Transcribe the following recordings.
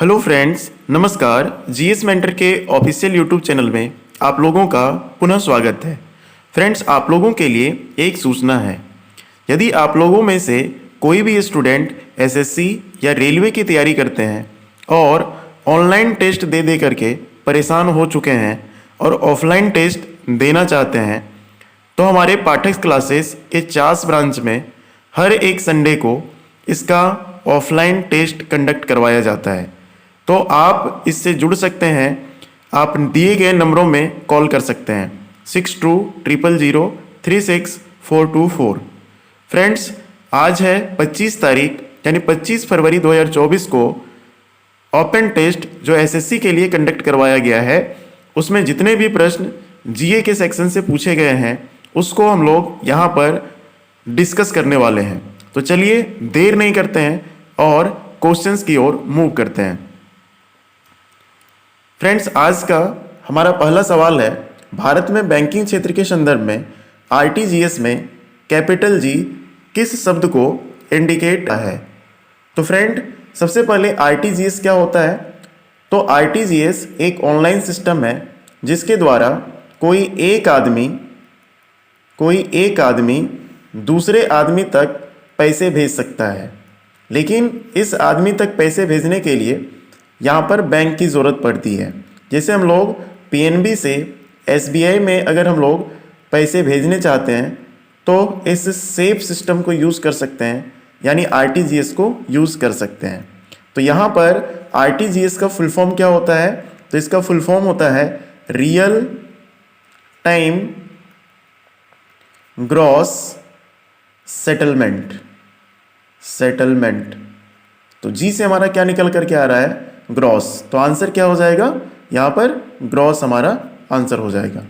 Hello friends, नमस्कार। GS mentor के official YouTube channel में आप लोगों का पुनः स्वागत है। फ्रेंड्स, आप लोगों के लिए एक सूचना है। यदि आप लोगों में से कोई भी स्टूडेंट एसएससी या रेलवे की तैयारी करते हैं और ऑनलाइन टेस्ट दे दे करके परेशान हो चुके हैं और ऑफलाइन टेस्ट देना चाहते हैं, तो हमारे पाठक क्लासेस के चास ब्रांच में हर एक संडे को इसका ऑफलाइन टेस्ट कंडक्ट करवाया जाता है। तो आप इससे जुड़ सकते हैं। आप दिए गए नंबरों में कॉल कर सकते हैं 6200036424। फ्रेंड्स, आज है 25 तारीख यानी 25 फरवरी 2024 को ओपन टेस्ट जो एसएससी के लिए कंडक्ट करवाया गया है, उसमें जितने भी प्रश्न जीए के सेक्शन से पूछे गए हैं उसको हम लोग यहाँ पर डिस्कस करने वाले हैं। तो चलिए देर नहीं करते हैं और क्वेश्चंस की ओर मूव करते हैं। फ्रेंड्स, आज का हमारा पहला सवाल है, भारत में बैंकिंग क्षेत्र के संदर्भ में आरटीजीएस में कैपिटल जी किस शब्द को इंडिकेट है। तो फ्रेंड, सबसे पहले आरटीजीएस क्या होता है? तो आरटीजीएस एक ऑनलाइन सिस्टम है जिसके द्वारा कोई एक आदमी दूसरे आदमी तक पैसे भेज सकता है। लेकिन इस आदमी तक पैसे भेजने के लिए यहाँ पर बैंक की ज़रूरत पड़ती है। जैसे हम लोग पीएनबी से एसबीआई में अगर हम लोग पैसे भेजने चाहते हैं तो इस सेफ सिस्टम को यूज़ कर सकते हैं, यानी आरटीजीएस को यूज़ कर सकते हैं। तो यहाँ पर आरटीजीएस का फुल फॉर्म क्या होता है? तो इसका फुल फॉर्म होता है रियल टाइम ग्रॉस सेटलमेंट। तो जी से हमारा क्या निकल करके आ रहा है? ग्रॉस। तो आंसर क्या हो जाएगा? यहाँ पर ग्रॉस हमारा आंसर हो जाएगा।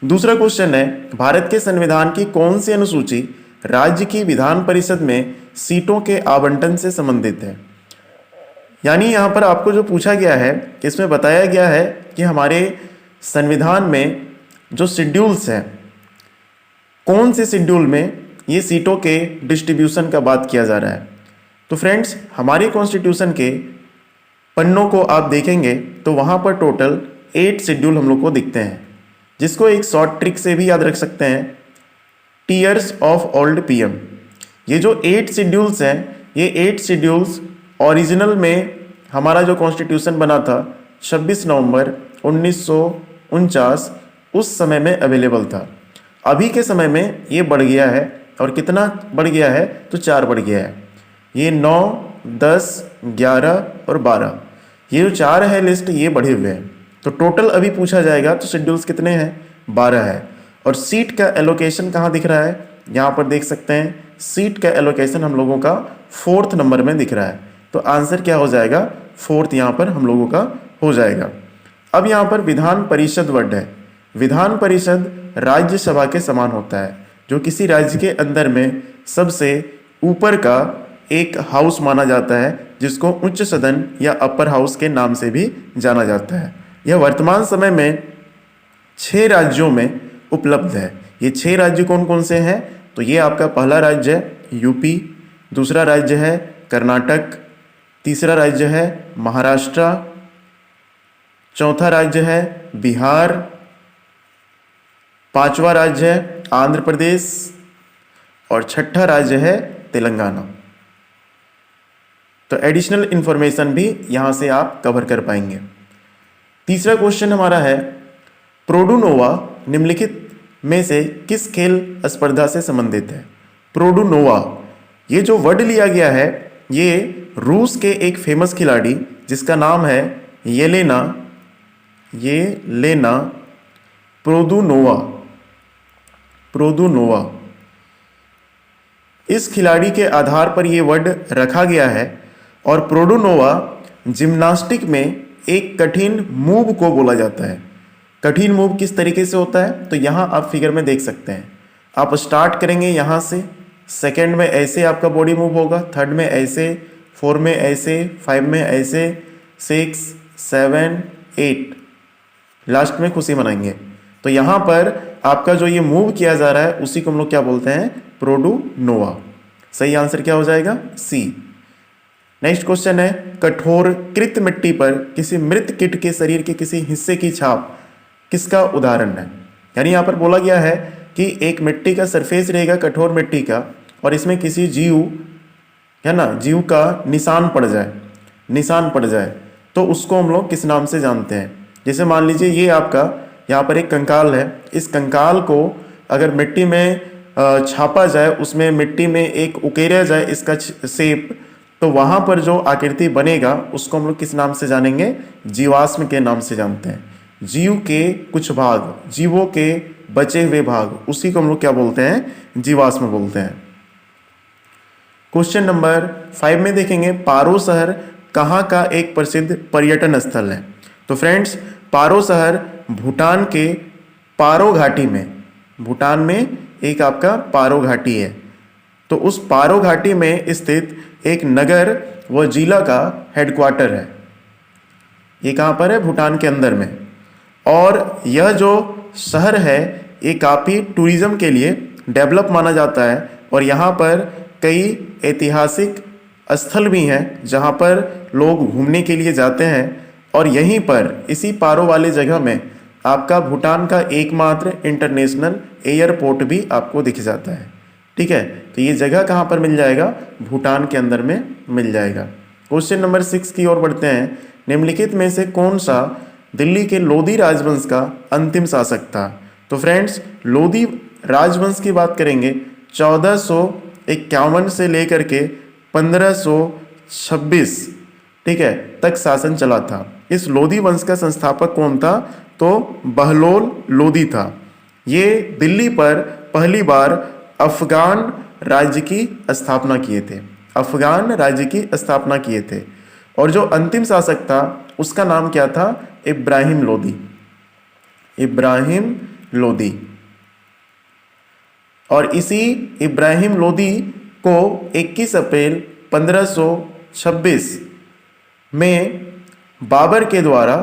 दूसरा क्वेश्चन है, भारत के संविधान की कौन सी अनुसूची राज्य की विधान परिषद में सीटों के आवंटन से संबंधित है? यानी यहाँ पर आपको जो पूछा गया है, इसमें बताया गया है कि हमारे संविधान में जो शेड्यूल्स हैं, कौन से शेड्यूल में ये सीटों के डिस्ट्रीब्यूशन का बात किया जा रहा है। तो फ्रेंड्स, हमारे कॉन्स्टिट्यूशन के पन्नों को आप देखेंगे तो वहाँ पर टोटल 8 शेड्यूल हम लोग को दिखते हैं, जिसको एक शॉर्ट ट्रिक से भी याद रख सकते हैं, टीयर्स ऑफ ओल्ड पीएम। ये जो 8 शेड्यूल्स हैं, ये 8 शेड्यूल्स ओरिजिनल में हमारा जो कॉन्स्टिट्यूशन बना था 26 नवंबर 1949 उस समय में अवेलेबल था। अभी के समय में ये बढ़ गया है, और कितना बढ़ गया है? तो 4 बढ़ गया है। ये 9, 10, 11 और 12, ये जो 4 है लिस्ट, ये बढ़े हुए हैं। तो टोटल अभी पूछा जाएगा तो शेड्यूल्स कितने हैं? 12 है। और सीट का एलोकेशन कहाँ दिख रहा है? यहाँ पर देख सकते हैं, सीट का एलोकेशन हम लोगों का 4th नंबर में दिख रहा है। तो आंसर क्या हो जाएगा? 4th यहाँ पर हम लोगों का हो जाएगा। अब यहाँ पर विधान परिषद वर्ड है। विधान परिषद राज्यसभा के समान होता है, जो किसी राज्य के अंदर में सबसे ऊपर का एक हाउस माना जाता है, जिसको उच्च सदन या अपर हाउस के नाम से भी जाना जाता है। यह वर्तमान समय में 6 राज्यों में उपलब्ध है। ये 6 राज्य कौन कौन से हैं? तो ये आपका पहला राज्य है यूपी, दूसरा राज्य है कर्नाटक, तीसरा राज्य है महाराष्ट्र, चौथा राज्य है बिहार, 5वां राज्य है आंध्र प्रदेश और 6ठा राज्य है तेलंगाना। तो एडिशनल इंफॉर्मेशन भी यहाँ से आप कवर कर पाएंगे। तीसरा क्वेश्चन हमारा है, प्रोडुनोवा निम्नलिखित में से किस खेल स्पर्धा से संबंधित है? प्रोडुनोवा, ये जो वर्ड लिया गया है, ये रूस के एक फेमस खिलाड़ी जिसका नाम है येलेना प्रोदुनोवा, इस खिलाड़ी के आधार पर ये वर्ड रखा गया है। और प्रोडुनोवा जिम्नास्टिक में एक कठिन मूव को बोला जाता है। कठिन मूव किस तरीके से होता है? तो यहाँ आप फिगर में देख सकते हैं। आप स्टार्ट करेंगे यहाँ से, सेकंड में ऐसे आपका बॉडी मूव होगा, थर्ड में ऐसे, 4 में ऐसे, 5 में ऐसे, 6, 7, 8, लास्ट में खुशी मनाएंगे। तो यहाँ पर आपका जो ये मूव किया जा रहा है उसी को हम लोग क्या बोलते हैं? प्रोडुनोवा। सही आंसर क्या हो जाएगा? सी। नेक्स्ट क्वेश्चन है, कठोरकृत मिट्टी पर किसी मृत कीट के शरीर के किसी हिस्से की छाप किसका उदाहरण है। यानी यहाँ पर बोला गया है कि एक मिट्टी का सरफेस रहेगा कठोर मिट्टी का, और इसमें किसी जीव है ना, जीव का निशान पड़ जाए तो उसको हम लोग किस नाम से जानते हैं। जैसे मान लीजिए ये आपका यहाँ पर एक कंकाल है, इस कंकाल को अगर मिट्टी में छापा जाए, उसमें मिट्टी में एक उकेरा जाए इसका शेप, तो वहाँ पर जो आकृति बनेगा उसको हम लोग किस नाम से जानेंगे, जीवाश्म के नाम से जानते हैं। जीव के कुछ भाग, जीवों के बचे हुए भाग, उसी को हम लोग क्या बोलते हैं, जीवाश्म बोलते हैं। क्वेश्चन नंबर 5 में देखेंगे, पारो शहर कहाँ का एक प्रसिद्ध पर्यटन स्थल है। तो फ्रेंड्स, पारो शहर भूटान के पारो घाटी में, भूटान में एक आपका पारो घाटी है, तो उस पारो घाटी में स्थित एक नगर व जिला का हेडक्वार्टर है। ये कहाँ पर है, भूटान के अंदर में। और यह जो शहर है ये काफ़ी टूरिज़्म के लिए डेवलप माना जाता है, और यहाँ पर कई ऐतिहासिक स्थल भी हैं जहाँ पर लोग घूमने के लिए जाते हैं। और यहीं पर इसी पारो वाले जगह में आपका भूटान का एकमात्र इंटरनेशनल एयरपोर्ट भी आपको दिख जाता है। ठीक है, तो ये जगह कहाँ पर मिल जाएगा, भूटान के अंदर में मिल जाएगा। क्वेश्चन नंबर 6 की ओर बढ़ते हैं, निम्नलिखित में से कौन सा दिल्ली के लोधी राजवंश का अंतिम शासक था। तो फ्रेंड्स, लोधी राजवंश की बात करेंगे 1451 से लेकर के 1526 ठीक है तक शासन चला था। इस लोधी वंश का संस्थापक कौन था, तो बहलोल लोधी था। ये दिल्ली पर पहली बार अफगान राज्य की स्थापना किए थे, अफगान राज्य की स्थापना किए थे। और जो अंतिम शासक था उसका नाम क्या था, इब्राहिम लोदी, इब्राहिम लोदी। और इसी इब्राहिम लोदी को 21 अप्रैल 1526 में बाबर के द्वारा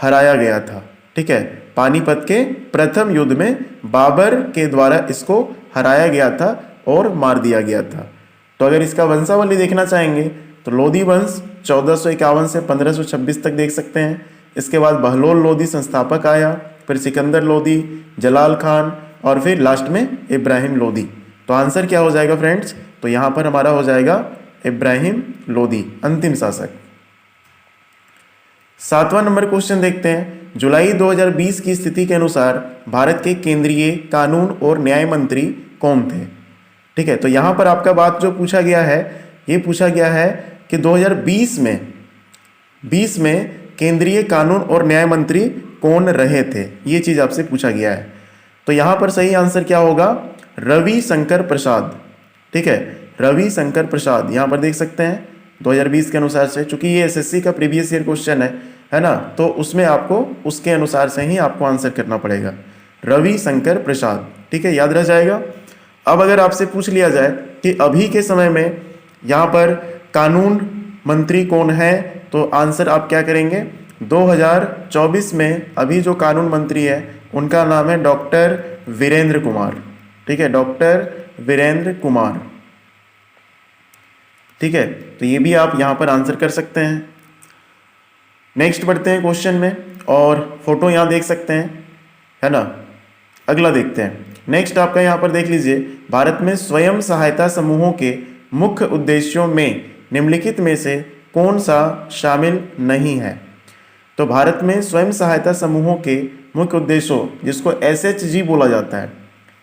हराया गया था। ठीक है, पानीपत के प्रथम युद्ध में बाबर के द्वारा इसको हराया गया था और मार दिया गया था। तो अगर इसका वंशावली देखना चाहेंगे तो लोधी वंश 1451 से 1526 तक देख सकते हैं। इसके बाद बहलोल लोधी संस्थापक आया, फिर सिकंदर लोधी, जलाल खान, और फिर लास्ट में इब्राहिम लोधी। तो आंसर क्या हो जाएगा फ्रेंड्स, तो यहाँ पर हमारा हो जाएगा इब्राहिम लोधी अंतिम शासक। 7वां नंबर क्वेश्चन देखते हैं, जुलाई 2020 की स्थिति के अनुसार भारत के केंद्रीय कानून और न्याय मंत्री कौन थे। ठीक है, तो यहाँ पर आपका बात जो पूछा गया है, ये पूछा गया है कि 2020 में केंद्रीय कानून और न्याय मंत्री कौन रहे थे, ये चीज़ आपसे पूछा गया है। तो यहाँ पर सही आंसर क्या होगा, रविशंकर प्रसाद। ठीक है, रविशंकर प्रसाद यहाँ पर देख सकते हैं 2020 के अनुसार से, चूंकि ये एसएससी का प्रीवियस ईयर क्वेश्चन है ना, तो उसमें आपको उसके अनुसार से ही आपको आंसर करना पड़ेगा, रविशंकर प्रसाद। ठीक है, याद रह जाएगा। अब अगर आपसे पूछ लिया जाए कि अभी के समय में यहाँ पर कानून मंत्री कौन है, तो आंसर आप क्या करेंगे, 2024 में अभी जो कानून मंत्री है उनका नाम है डॉक्टर वीरेंद्र कुमार। ठीक है, डॉक्टर वीरेंद्र कुमार। ठीक है, तो ये भी आप यहाँ पर आंसर कर सकते हैं। नेक्स्ट बढ़ते हैं क्वेश्चन में, और फोटो यहाँ देख सकते हैं, है ना। अगला देखते हैं। नेक्स्ट आपका यहाँ पर देख लीजिए, भारत में स्वयं सहायता समूहों के मुख्य उद्देश्यों में निम्नलिखित में से कौन सा शामिल नहीं है। तो भारत में स्वयं सहायता समूहों के मुख्य उद्देश्यों, जिसको SHG बोला जाता है।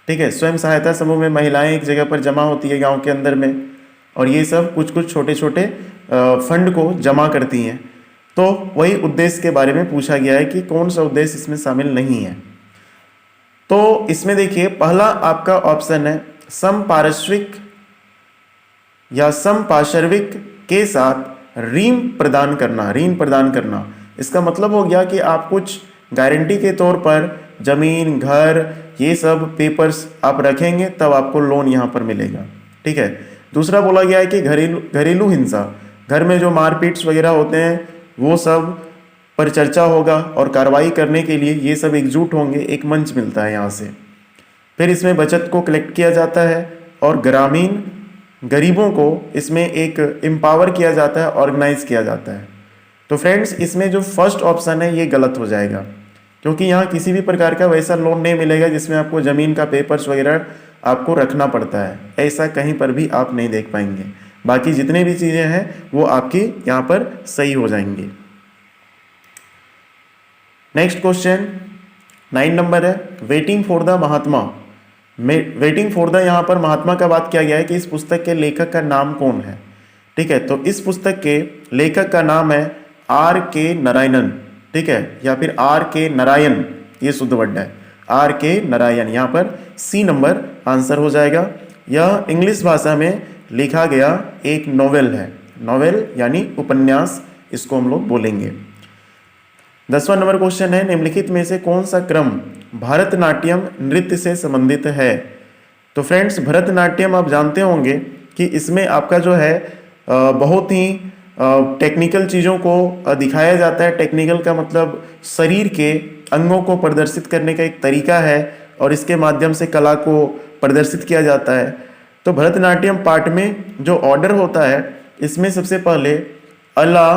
ठीक है, स्वयं सहायता समूह में महिलाएं एक जगह पर जमा होती है गांव के अंदर में, और ये सब कुछ कुछ छोटे छोटे फंड को जमा करती हैं। तो वही उद्देश्य के बारे में पूछा गया है कि कौन सा उद्देश्य इसमें शामिल नहीं है। तो इसमें देखिए, पहला आपका ऑप्शन है समपार्श्विक या समपार्श्विक के साथ ऋण प्रदान करना। ऋण प्रदान करना इसका मतलब हो गया कि आप कुछ गारंटी के तौर पर जमीन, घर, ये सब पेपर्स आप रखेंगे तब आपको लोन यहाँ पर मिलेगा। ठीक है, दूसरा बोला गया है कि घरेलू हिंसा, घर में जो मारपीट वगैरह होते हैं वो सब पर चर्चा होगा, और कार्रवाई करने के लिए ये सब एकजुट होंगे, एक मंच मिलता है यहाँ से। फिर इसमें बचत को कलेक्ट किया जाता है, और ग्रामीण गरीबों को इसमें एक एम्पावर किया जाता है, ऑर्गेनाइज किया जाता है। तो फ्रेंड्स इसमें जो फर्स्ट ऑप्शन है ये गलत हो जाएगा, क्योंकि यहाँ किसी भी प्रकार का वैसा लोन नहीं मिलेगा जिसमें आपको ज़मीन का पेपर्स वगैरह आपको रखना पड़ता है, ऐसा कहीं पर भी आप नहीं देख पाएंगे। बाकी जितने भी चीज़ें हैं वो आपकी यहाँ पर सही हो जाएंगी। नेक्स्ट क्वेश्चन 9 नंबर है, waiting for the Mahatma. Waiting for the यहाँ पर महात्मा का बात किया गया है कि इस पुस्तक के लेखक का नाम कौन है। ठीक है, तो इस पुस्तक के लेखक का नाम है R.K. नारायणन। ठीक है, या फिर R.K. नारायण, ये शुद्ध वर्ड है R.K. नारायण। यहाँ पर C नंबर आंसर हो जाएगा। यह इंग्लिश भाषा में लिखा गया एक नॉवेल है, नॉवेल यानी उपन्यास इसको हम लोग बोलेंगे। 10वां नंबर क्वेश्चन है, निम्नलिखित में से कौन सा क्रम भरतनाट्यम नृत्य से संबंधित है। तो फ्रेंड्स भरतनाट्यम आप जानते होंगे कि इसमें आपका जो है बहुत ही टेक्निकल चीज़ों को दिखाया जाता है। टेक्निकल का मतलब शरीर के अंगों को प्रदर्शित करने का एक तरीका है और इसके माध्यम से कला को प्रदर्शित किया जाता है। तो भरतनाट्यम पार्ट में जो ऑर्डर होता है इसमें सबसे पहले अला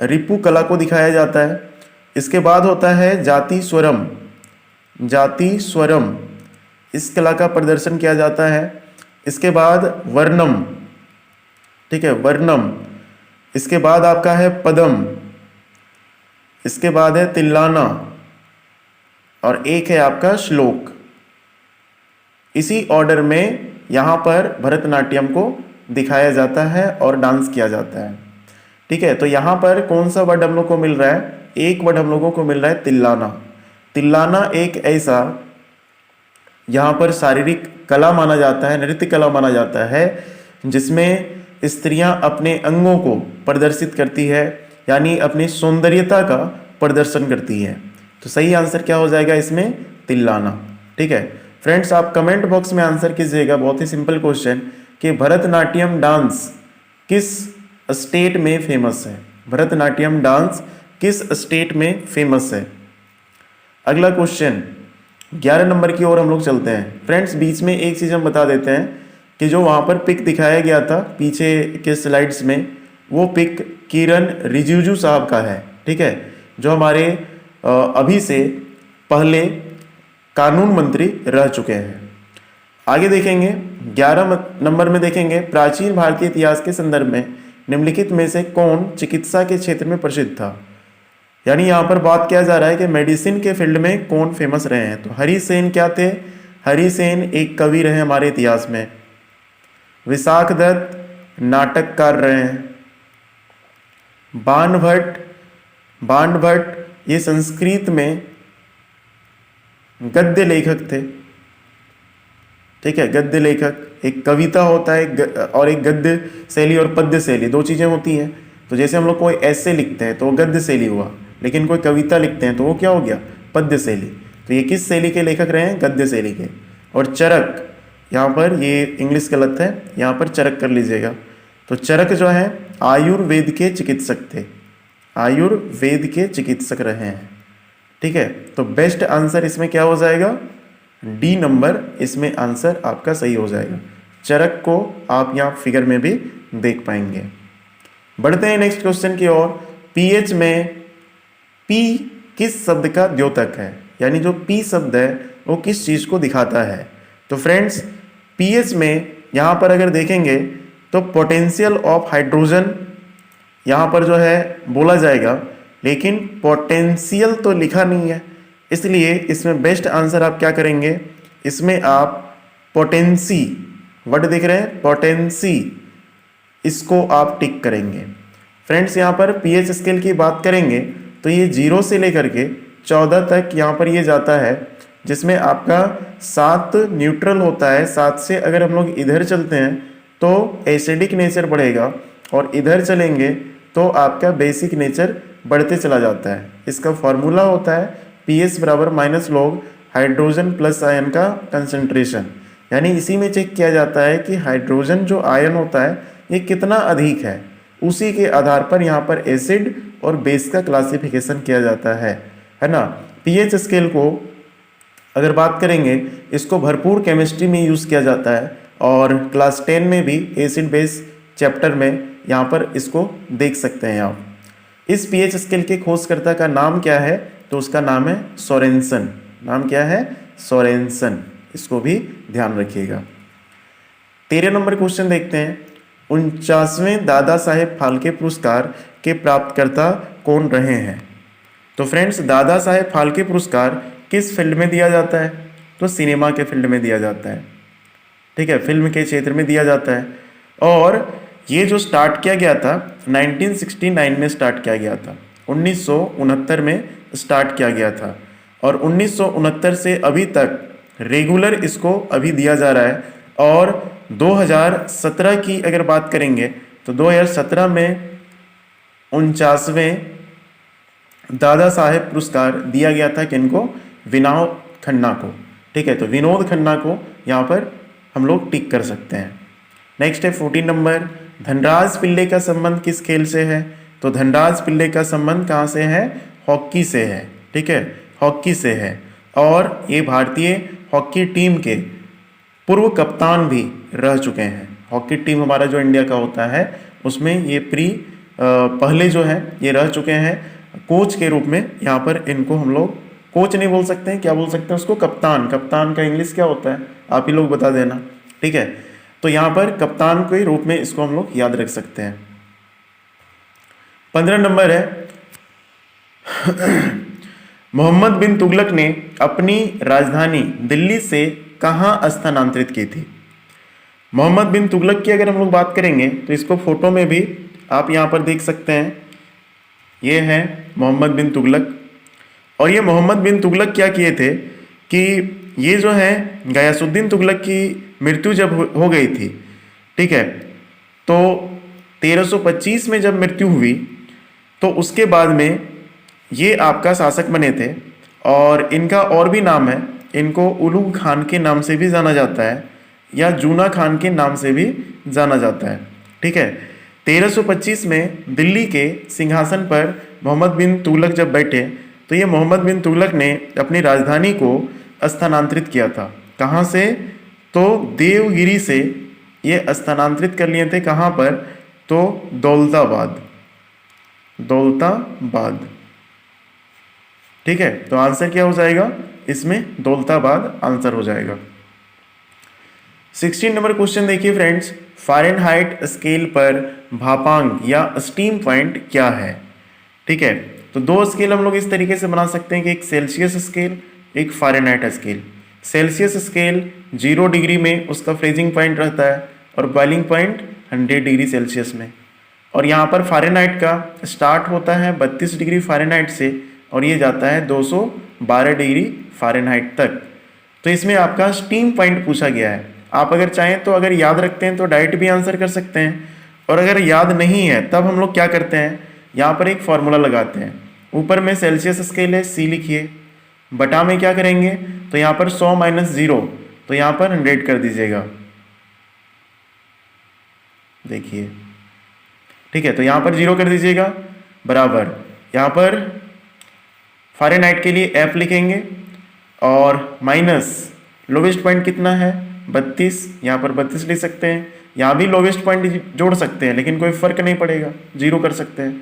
रिपु कला को दिखाया जाता है। इसके बाद होता है जाति स्वरम, इस कला का प्रदर्शन किया जाता है। इसके बाद वर्णम, ठीक है वर्णम। इसके बाद आपका है पदम, इसके बाद है तिल्लाना और एक है आपका श्लोक। इसी ऑर्डर में यहाँ पर भरतनाट्यम को दिखाया जाता है और डांस किया जाता है। ठीक है, तो यहाँ पर कौन सा वर्ड हम लोग को मिल रहा है, एक वर्ड हम लोगों को मिल रहा है तिल्लाना। तिल्लाना एक ऐसा यहाँ पर शारीरिक कला माना जाता है, नृत्य कला माना जाता है जिसमें स्त्रियां अपने अंगों को प्रदर्शित करती है, यानी अपनी सौंदर्यता का प्रदर्शन करती है। तो सही आंसर क्या हो जाएगा इसमें, तिल्लाना। ठीक है फ्रेंड्स, आप कमेंट बॉक्स में आंसर कीजिएगा, बहुत ही सिंपल क्वेश्चन, कि भरतनाट्यम डांस किस स्टेट में फेमस है। भरतनाट्यम डांस किस स्टेट में फेमस है। अगला क्वेश्चन 11 नंबर की ओर हम लोग चलते हैं। फ्रेंड्स बीच में एक चीज़ हम बता देते हैं कि जो वहाँ पर पिक दिखाया गया था पीछे के स्लाइड्स में, वो पिक किरण रिजिजू साहब का है। ठीक है, जो हमारे अभी से पहले कानून मंत्री रह चुके हैं। आगे देखेंगे 11 नंबर में देखेंगे, प्राचीन भारतीय इतिहास के संदर्भ में निम्नलिखित में से कौन चिकित्सा के क्षेत्र में प्रसिद्ध था। यानी यहाँ पर बात किया जा रहा है कि मेडिसिन के फील्ड में कौन फेमस रहे हैं। तो हरि सेन क्या थे, हरि सेन एक कवि रहे हमारे इतिहास में। विशाख दत्त नाटककार रहे हैं। बाण भट्ट ये संस्कृत में गद्य लेखक थे। ठीक है, गद्य लेखक, एक कविता होता है और एक गद्य शैली और पद्य शैली, दो चीज़ें होती हैं। तो जैसे हम लोग कोई ऐसे लिखते हैं तो वो गद्य शैली हुआ, लेकिन कोई कविता लिखते हैं तो वो क्या हो गया, पद्य शैली। तो ये किस शैली के लेखक रहे हैं, गद्य शैली के। और चरक, यहाँ पर ये इंग्लिश गलत है, यहाँ पर चरक कर लीजिएगा। तो चरक जो है आयुर्वेद के चिकित्सक थे, आयुर्वेद के चिकित्सक रहे हैं। ठीक है, तो बेस्ट आंसर इसमें क्या हो जाएगा, डी नंबर इसमें आंसर आपका सही हो जाएगा। चरक को आप यहाँ फिगर में भी देख पाएंगे। बढ़ते हैं नेक्स्ट क्वेश्चन की ओर। पीएच में पी किस शब्द का द्योतक है, यानी जो पी शब्द है वो किस चीज़ को दिखाता है। तो फ्रेंड्स पीएच में यहाँ पर अगर देखेंगे तो पोटेंशियल ऑफ हाइड्रोजन यहाँ पर जो है बोला जाएगा, लेकिन पोटेंशियल तो लिखा नहीं है, इसलिए इसमें बेस्ट आंसर आप क्या करेंगे, इसमें आप पोटेंसी वर्ड देख रहे हैं, पोटेंसी, इसको आप टिक करेंगे। फ्रेंड्स यहाँ पर पीएच स्केल की बात करेंगे तो ये 0 से लेकर के 14 तक यहाँ पर ये जाता है, जिसमें आपका 7 न्यूट्रल होता है। 7 से अगर हम लोग इधर चलते हैं तो एसिडिक नेचर बढ़ेगा और इधर चलेंगे तो आपका बेसिक नेचर बढ़ते चला जाता है। इसका फॉर्मूला होता है पीएच बराबर minus log hydrogen plus ion का कंसंट्रेशन, यानी इसी में चेक किया जाता है कि हाइड्रोजन जो आयन होता है ये कितना अधिक है, उसी के आधार पर यहाँ पर एसिड और बेस का क्लासिफिकेशन किया जाता है ना। पीएच स्केल को अगर बात करेंगे, इसको भरपूर केमिस्ट्री में यूज़ किया जाता है और क्लास 10 में भी एसिड बेस चैप्टर में यहाँ पर इसको देख सकते हैं आप। इस पीएच स्केल के खोजकर्ता का नाम क्या है? तो उसका नाम है सोरेनसन। नाम क्या है? सोरेनसन। इसको भी ध्यान रखिएगा। 13 नंबर क्वेश्चन देखते हैं। 49वें दादा साहेब फाल्के पुरस्कार के प्राप्तकर्ता कौन रहे हैं? तो फ्रेंड्स, दादा साहेब फाल्के पुरस्कार किस फील्ड में दिया जाता है? तो सिनेमा के फील्ड में दिया जाता है। ठीक है, फिल्म के क्षेत्र में दिया जाता है। और ये जो स्टार्ट किया गया था 1969 में स्टार्ट किया गया था, 1969 में स्टार्ट किया गया था और 1969 से अभी तक रेगुलर इसको अभी दिया जा रहा है। और 2017 की अगर बात करेंगे तो 2017 में 49वें दादा साहेब पुरस्कार दिया गया था किनको? विनोद खन्ना को। ठीक है, तो विनोद खन्ना को यहाँ पर हम लोग टिक कर सकते हैं। नेक्स्ट है 14 नंबर। धनराज पिल्ले का संबंध किस खेल से है? तो धनराज पिल्ले का संबंध कहाँ से है? हॉकी से है। ठीक है, हॉकी से है। और ये भारतीय हॉकी टीम के पूर्व कप्तान भी रह चुके हैं। हॉकी टीम हमारा जो इंडिया का होता है उसमें ये पहले जो है ये रह चुके हैं कोच के रूप में। यहाँ पर इनको हम लोग कोच नहीं बोल सकते हैं, क्या बोल सकते हैं उसको? कप्तान। कप्तान का इंग्लिश क्या होता है? आप ही लोग बता देना। ठीक है, तो यहाँ पर कप्तान के रूप में इसको हम लोग याद रख सकते हैं। 15 नंबर है। मोहम्मद बिन तुगलक ने अपनी राजधानी दिल्ली से कहाँ स्थानांतरित की थी? मोहम्मद बिन तुगलक की अगर हम लोग बात करेंगे तो इसको फोटो में भी आप यहाँ पर देख सकते हैं। ये है मोहम्मद बिन तुगलक। और ये मोहम्मद बिन तुगलक क्या किए थे कि ये जो है गयासुद्दीन तुगलक की मृत्यु जब हो गई थी, ठीक है, तो 1325 में जब मृत्यु हुई तो उसके बाद में ये आपका शासक बने थे। और इनका और भी नाम है, इनको उलूग खान के नाम से भी जाना जाता है या जूना खान के नाम से भी जाना जाता है। ठीक है, 1325 में दिल्ली के सिंहासन पर मोहम्मद बिन तुगलक जब बैठे तो ये मोहम्मद बिन तुगलक ने अपनी राजधानी को स्थानांतरित किया था। कहाँ से? तो देवगिरी से ये स्थानांतरित कर लिए थे। कहाँ पर? तो दौलताबाद। दौलताबाद। ठीक है, तो आंसर क्या हो जाएगा इसमें? दौलताबाद आंसर हो जाएगा। 16 नंबर क्वेश्चन देखिए फ्रेंड्स। फ़ारेनहाइट स्केल पर भापांक या स्टीम पॉइंट क्या है? ठीक है, तो दो स्केल हम लोग इस तरीके से बना सकते हैं कि एक सेल्सियस स्केल, एक Fahrenheit scale. Celsius scale 0 degree में उसका फ्रीजिंग पॉइंट रहता है और बॉइलिंग पॉइंट 100 डिग्री सेल्सियस में। और यहाँ पर फ़ारेनहाइट का स्टार्ट होता है 32 डिग्री फ़ारेनहाइट से और ये जाता है 212 डिग्री फ़ारेनहाइट तक। तो इसमें आपका स्टीम पॉइंट पूछा गया है। आप अगर चाहें तो अगर याद रखते हैं तो डायरेक्ट भी आंसर कर सकते हैं, और अगर याद नहीं है तब हम लोग क्या करते हैं, यहाँ पर एक फॉर्मूला लगाते हैं। ऊपर में सेल्सियस स्केल है, C लिखिए, बटा में क्या करेंगे तो यहाँ पर 100 - 0, तो यहाँ पर 100 कर दीजिएगा। देखिए, ठीक है, तो यहाँ पर 0 कर दीजिएगा बराबर। यहाँ पर फ़ारेनहाइट के लिए F लिखेंगे और माइनस लोवेस्ट पॉइंट कितना है 32, यहाँ पर 32 लिख सकते हैं। यहाँ भी लोवेस्ट पॉइंट जोड़ सकते हैं लेकिन कोई फर्क नहीं पड़ेगा, 0 कर सकते हैं।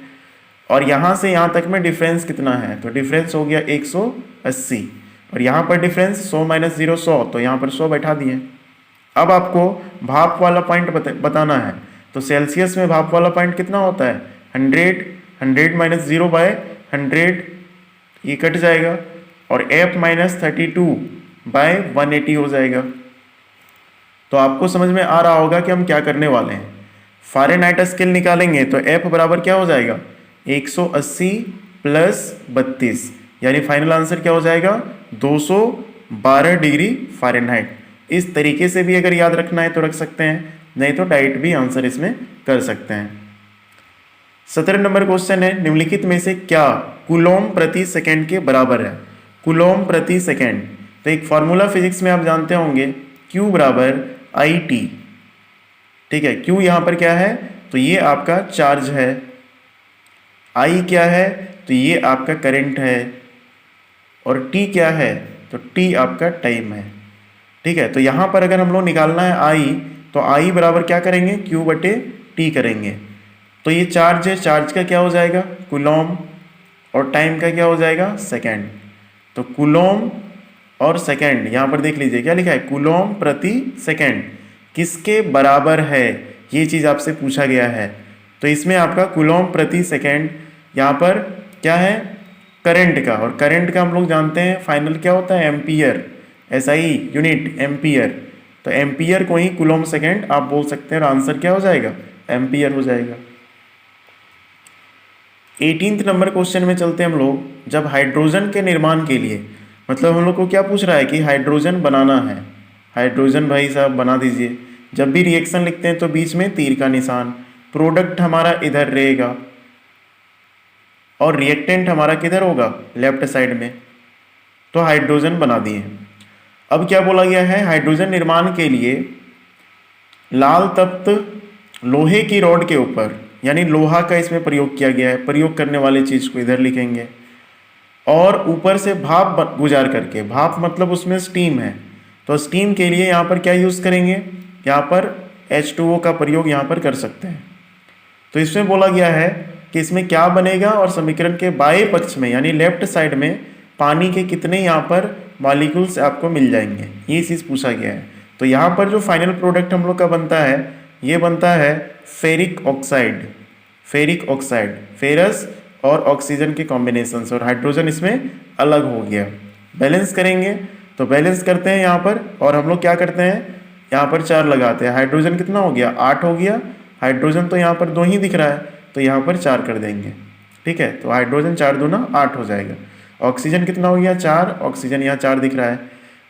और यहाँ से यहाँ तक में डिफरेंस कितना है, तो डिफरेंस हो गया 180। और यहाँ पर डिफरेंस 100 - 0 100, तो यहाँ पर 100 बैठा दिए। अब आपको भाप वाला पॉइंट बताना है, तो सेल्सियस में भाप वाला पॉइंट कितना होता है 100, 100 - 0 बाय 100, ये कट जाएगा और F - 32 बाय 180 हो जाएगा। तो आपको समझ में आ रहा होगा कि हम क्या करने वाले हैं। फ़ारेनहाइट स्केल निकालेंगे तो F बराबर क्या हो जाएगा 180 + 32, यानी फाइनल आंसर क्या हो जाएगा 212 डिग्री फ़ारेनहाइट। इस तरीके से भी अगर याद रखना है तो रख सकते हैं, नहीं तो डायरेक्ट भी आंसर इसमें कर सकते हैं। 17 नंबर क्वेश्चन है, निम्नलिखित में से क्या कूलॉम प्रति सेकंड के बराबर है? कूलॉम प्रति सेकंड, तो एक फॉर्मूला फिजिक्स में आप जानते होंगे, Q बराबर IT। ठीक है, Q यहाँ पर क्या है, तो ये आपका चार्ज है। I क्या है, तो ये आपका करंट है। और T क्या है, तो टी आपका टाइम है। ठीक है, तो यहाँ पर अगर हम लोग निकालना है आई, तो आई बराबर क्या करेंगे, क्यू बटे टी करेंगे। तो ये चार्ज है, चार्ज का क्या हो जाएगा कूलॉम, और टाइम का क्या हो जाएगा सेकेंड। तो कूलॉम और सेकेंड, यहाँ पर देख लीजिए क्या लिखा है, कूलॉम प्रति सेकेंड किसके बराबर है, ये चीज़ आपसे पूछा गया है। तो इसमें आपका कूलॉम प्रति सेकेंड यहाँ पर क्या है, करंट का, और करंट का हम लोग जानते हैं फाइनल क्या होता है एम्पियर, एसआई यूनिट एम्पियर। तो एम्पियर को ही कूलॉम सेकेंड आप बोल सकते हैं, और आंसर क्या हो जाएगा एम्पियर हो जाएगा। 18 नंबर क्वेश्चन में चलते हैं हम लोग। जब हाइड्रोजन के निर्माण के लिए, मतलब हम लोग को क्या पूछ रहा है कि हाइड्रोजन बनाना है, हाइड्रोजन भाई साहब बना दीजिए। जब भी रिएक्शन लिखते हैं तो बीच में तीर का निशान, प्रोडक्ट हमारा इधर रहेगा और रिएक्टेंट हमारा किधर होगा लेफ्ट साइड में। तो हाइड्रोजन बना दिए। अब क्या बोला गया है, हाइड्रोजन निर्माण के लिए लाल तप्त लोहे की रॉड के ऊपर, यानी लोहा का इसमें प्रयोग किया गया है, प्रयोग करने वाली चीज़ को इधर लिखेंगे, और ऊपर से भाप गुजार करके, भाप मतलब उसमें स्टीम है, तो स्टीम के लिए यहाँ पर क्या यूज़ करेंगे, यहाँ पर H2O का प्रयोग यहाँ पर कर सकते हैं। तो इसमें बोला गया है कि इसमें क्या बनेगा, और समीकरण के बाएं पक्ष में यानी लेफ्ट साइड में पानी के कितने यहाँ पर मॉलिक्यूल्स आपको मिल जाएंगे, ये चीज़ पूछा गया है। तो यहाँ पर जो फाइनल प्रोडक्ट हम लोग का बनता है, ये बनता है ferric oxide, ferric oxide, ferrous और ऑक्सीजन के कॉम्बिनेशन से, और हाइड्रोजन इसमें अलग हो गया। बैलेंस करेंगे तो बैलेंस करते हैं यहाँ पर, और हम लोग क्या करते हैं यहाँ पर 4 लगाते हैं। हाइड्रोजन कितना हो गया 8 हो गया, हाइड्रोजन तो यहाँ पर 2 ही दिख रहा है, तो यहाँ पर 4 कर देंगे। ठीक है, तो हाइड्रोजन 4 दूना 8 हो जाएगा। ऑक्सीजन कितना हो गया 4, ऑक्सीजन यहाँ 4 दिख रहा है।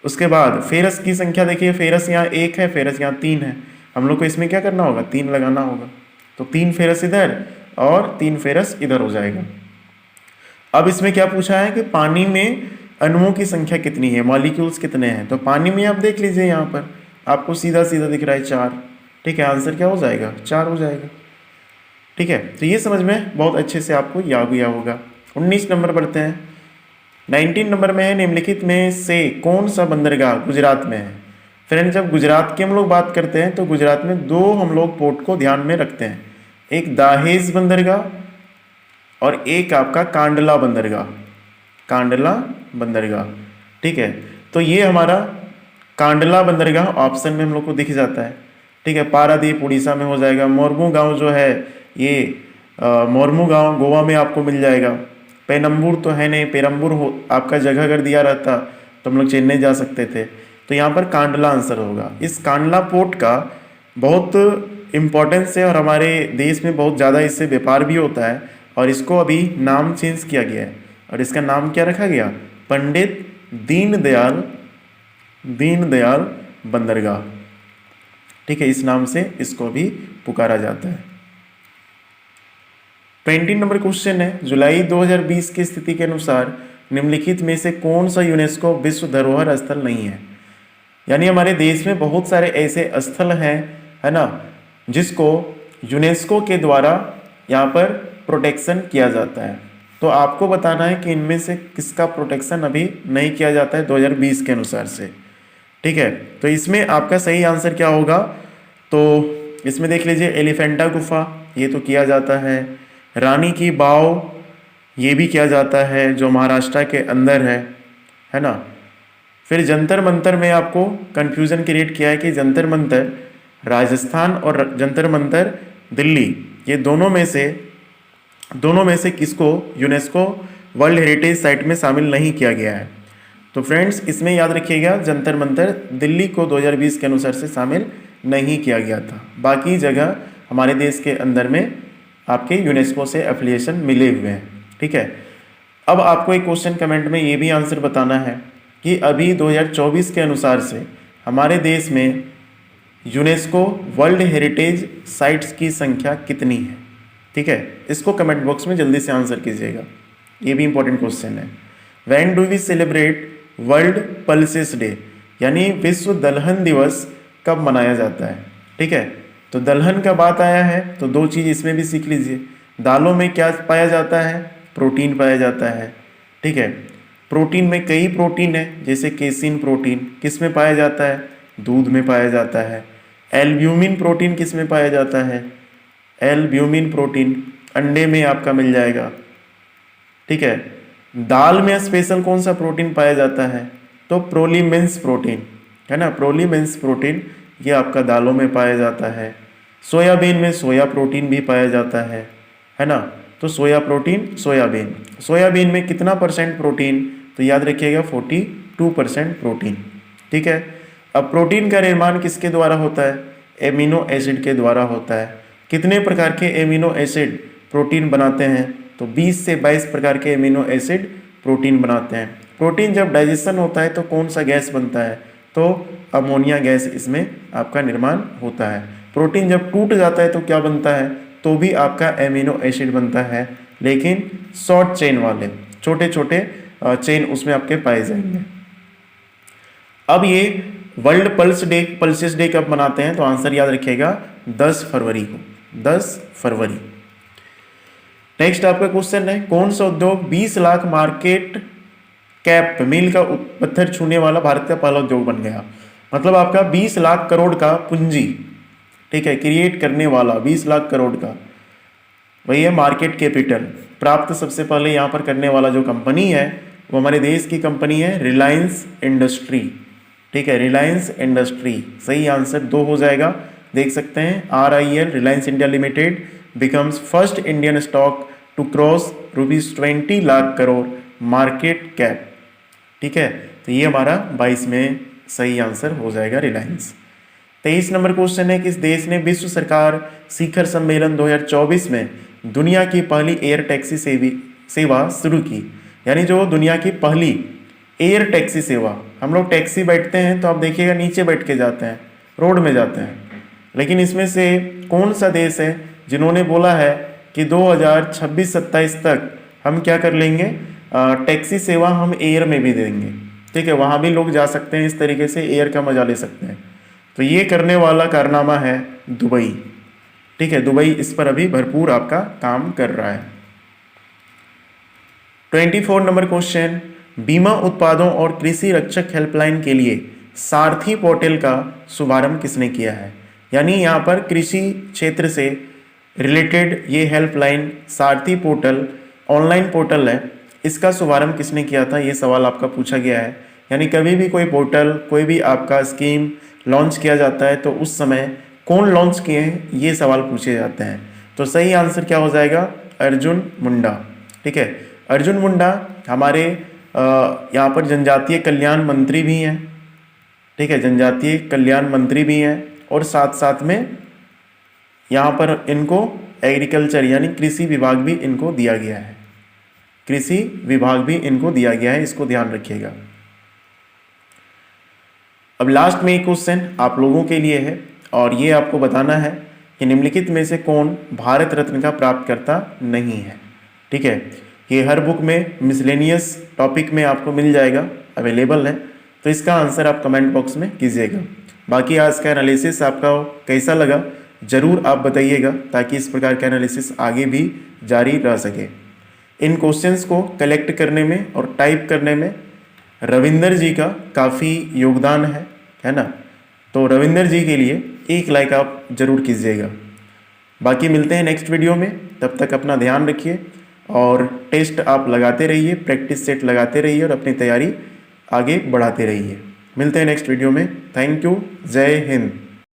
उसके बाद फेरस की संख्या देखिए, फेरस यहाँ 1 है, फेरस यहाँ 3 है, हम लोग को इसमें क्या करना होगा 3 लगाना होगा। तो 3 फेरस इधर और 3 फेरस इधर हो जाएगा। अब इसमें क्या पूछा है कि पानी में अणुओं की संख्या कितनी है, मॉलिक्यूल्स कितने हैं। तो पानी में आप देख लीजिए, यहाँ पर आपको सीधा सीधा दिख रहा है 4। ठीक है, आंसर क्या हो जाएगा 4 हो जाएगा। ठीक है, तो ये समझ में बहुत अच्छे से आपको याद हुआ होगा। 19 नंबर बढ़ते हैं। 19 नंबर में है, निम्नलिखित में से कौन सा बंदरगाह गुजरात में है। फ्रेंड, जब गुजरात की हम लोग बात करते हैं तो गुजरात में 2 हम लोग पोर्ट को ध्यान में रखते हैं, एक दाहेज बंदरगाह और एक आपका कांडला बंदरगाह, कांडला बंदरगाह। ठीक है, तो ये हमारा कांडला बंदरगाह ऑप्शन में हम लोग को दिख जाता है। ठीक है, पारादीप उड़ीसा में हो जाएगा। मोरमू गांव जो है ये मोरमू गांव गोवा में आपको मिल जाएगा। पेनम्बूर तो है नहीं, पेरम्बूर हो आपका जगह अगर दिया रहता तो हम लोग चेन्नई जा सकते थे। तो यहाँ पर कांडला आंसर होगा। इस कांडला पोर्ट का बहुत इम्पोर्टेंस है और हमारे देश में बहुत ज़्यादा इससे व्यापार भी होता है, और इसको अभी नाम चेंज किया गया है, और इसका नाम क्या रखा गया, पंडित दीनदयाल बंदरगाह। ठीक है, इस नाम से इसको भी पुकारा जाता है। 20 नंबर क्वेश्चन है, जुलाई 2020 की स्थिति के अनुसार निम्नलिखित में से कौन सा यूनेस्को विश्व धरोहर स्थल नहीं है। यानी हमारे देश में बहुत सारे ऐसे स्थल हैं, है ना, जिसको यूनेस्को के द्वारा यहाँ पर प्रोटेक्शन किया जाता है। तो आपको बताना है कि इनमें से किसका प्रोटेक्शन अभी नहीं किया जाता है 2020 के अनुसार से। ठीक है, तो इसमें आपका सही आंसर क्या होगा, तो इसमें देख लीजिए एलिफेंटा गुफा, ये तो किया जाता है। रानी की बाव, ये भी किया जाता है, जो महाराष्ट्र के अंदर है ना। फिर जंतर मंतर में आपको कंफ्यूजन क्रिएट किया है कि जंतर मंतर राजस्थान और जंतर मंतर दिल्ली, ये दोनों में से किसको यूनेस्को वर्ल्ड हेरिटेज साइट में शामिल नहीं किया गया है। तो फ्रेंड्स, इसमें याद रखिएगा जंतर मंतर दिल्ली को 2020 के अनुसार से शामिल नहीं किया गया था, बाकी जगह हमारे देश के अंदर में आपके यूनेस्को से एफिलिएशन मिले हुए हैं। ठीक है, अब आपको एक क्वेश्चन कमेंट में ये भी आंसर बताना है कि अभी 2024 के अनुसार से हमारे देश में यूनेस्को वर्ल्ड हेरिटेज साइट्स की संख्या कितनी है। ठीक है, इसको कमेंट बॉक्स में जल्दी से आंसर कीजिएगा, ये भी इंपॉर्टेंट क्वेश्चन है। When do we celebrate world pulses day, यानी विश्व दलहन दिवस कब मनाया जाता है। ठीक है, तो दलहन का बात आया है तो 2 चीज़ इसमें भी सीख लीजिए। दालों में क्या पाया जाता है, प्रोटीन पाया जाता है। ठीक है, प्रोटीन में कई प्रोटीन है, जैसे केसिन प्रोटीन किस में पाया जाता है? दूध में पाया जाता है। एल्ब्यूमिन प्रोटीन किस में पाया जाता है? एल्ब्यूमिन प्रोटीन अंडे में आपका मिल जाएगा। ठीक है, दाल में स्पेशल कौन सा प्रोटीन पाया जाता है? तो प्रोलीमेंस प्रोटीन है ना, प्रोलीमेंस प्रोटीन ये आपका दालों में पाया जाता है। सोयाबीन में सोया प्रोटीन भी पाया जाता है ना। तो सोया प्रोटीन, सोयाबीन में कितना % प्रोटीन? तो याद रखिएगा 42% प्रोटीन। ठीक है, अब प्रोटीन का निर्माण किसके द्वारा होता है? एमिनो एसिड के द्वारा होता है। कितने प्रकार के एमिनो एसिड प्रोटीन बनाते हैं? तो 20 से 22 प्रकार के एमिनो एसिड प्रोटीन बनाते हैं। प्रोटीन जब डाइजेशन होता है तो कौन सा गैस बनता है? तो अमोनिया गैस इसमें आपका निर्माण होता है। प्रोटीन जब टूट जाता है तो क्या बनता है? तो भी आपका एमिनो एसिड बनता है, लेकिन शॉर्ट चेन वाले, छोटे छोटे चेन उसमें आपके पाए जाएंगे। अब ये वर्ल्ड पल्सेस डे कब मनाते हैं? तो आंसर याद रखिएगा 10 फरवरी को, 10 फरवरी। नेक्स्ट आपका क्वेश्चन है, कौन सा उद्योग 20 लाख मार्केट कैप मील का पत्थर छूने वाला भारत का पहला उद्योग बन गया? मतलब आपका 20 लाख करोड़ का पूंजी, ठीक है, क्रिएट करने वाला 20 लाख करोड़ का, वही है मार्केट कैपिटल प्राप्त सबसे पहले यहाँ पर करने वाला जो कंपनी है वो हमारे देश की कंपनी है रिलायंस इंडस्ट्री। ठीक है, रिलायंस इंडस्ट्री सही आंसर 2 हो जाएगा। देख सकते हैं RIL Reliance India Limited becomes first Indian stock to cross ₹20 lakh crore market cap. ठीक है, तो ये हमारा 22 में सही आंसर हो जाएगा रिलायंस। 23 नंबर क्वेश्चन है, किस देश ने विश्व सरकार शिखर सम्मेलन 2024 में दुनिया की पहली एयर टैक्सी सेवा शुरू की? यानी जो दुनिया की पहली एयर टैक्सी सेवा, हम लोग टैक्सी बैठते हैं तो आप देखिएगा नीचे बैठ के जाते हैं, रोड में जाते हैं, लेकिन इसमें से कौन सा देश है जिन्होंने बोला है कि 2026-27 तक हम क्या कर लेंगे, टैक्सी सेवा हम एयर में भी देंगे। ठीक है, वहाँ भी लोग जा सकते हैं, इस तरीके से एयर का मजा ले सकते हैं। तो ये करने वाला कारनामा है दुबई। ठीक है, दुबई इस पर अभी भरपूर आपका काम कर रहा है। 24 नंबर क्वेश्चन, बीमा उत्पादों और कृषि रक्षक हेल्पलाइन के लिए सारथी पोर्टल का शुभारंभ किसने किया है? यानी यहाँ पर कृषि क्षेत्र से रिलेटेड ये हेल्पलाइन सारथी पोर्टल ऑनलाइन पोर्टल है, इसका शुभारंभ किसने किया था? ये सवाल आपका पूछा गया है। यानी कभी भी कोई पोर्टल, कोई भी आपका स्कीम लॉन्च किया जाता है तो उस समय कौन लॉन्च किए हैं, ये सवाल पूछे जाते हैं। तो सही आंसर क्या हो जाएगा? अर्जुन मुंडा। ठीक है, अर्जुन मुंडा हमारे यहाँ पर जनजातीय कल्याण मंत्री भी हैं। ठीक है, जनजातीय कल्याण मंत्री भी हैं, और साथ साथ में यहाँ पर इनको एग्रीकल्चर यानी कृषि विभाग भी इनको दिया गया है, कृषि विभाग भी इनको दिया गया है, इसको ध्यान रखिएगा। अब लास्ट में एक क्वेश्चन आप लोगों के लिए है, और ये आपको बताना है कि निम्नलिखित में से कौन भारत रत्न का प्राप्तकर्ता नहीं है। ठीक है, ये हर बुक में मिसलेनियस टॉपिक में आपको मिल जाएगा, अवेलेबल है, तो इसका आंसर आप कमेंट बॉक्स में कीजिएगा। बाकी आज का एनालिसिस आपका कैसा लगा ज़रूर आप बताइएगा, ताकि इस प्रकार का एनालिसिस आगे भी जारी रह सके। इन क्वेश्चंस को कलेक्ट करने में और टाइप करने में रविंदर जी का काफ़ी योगदान है ना, तो रविंदर जी के लिए एक लाइक आप ज़रूर कीजिएगा। बाकी मिलते हैं नेक्स्ट वीडियो में, तब तक अपना ध्यान रखिए और टेस्ट आप लगाते रहिए, प्रैक्टिस सेट लगाते रहिए और अपनी तैयारी आगे बढ़ाते रहिए। मिलते हैं नेक्स्ट वीडियो में। थैंक यू, जय हिंद।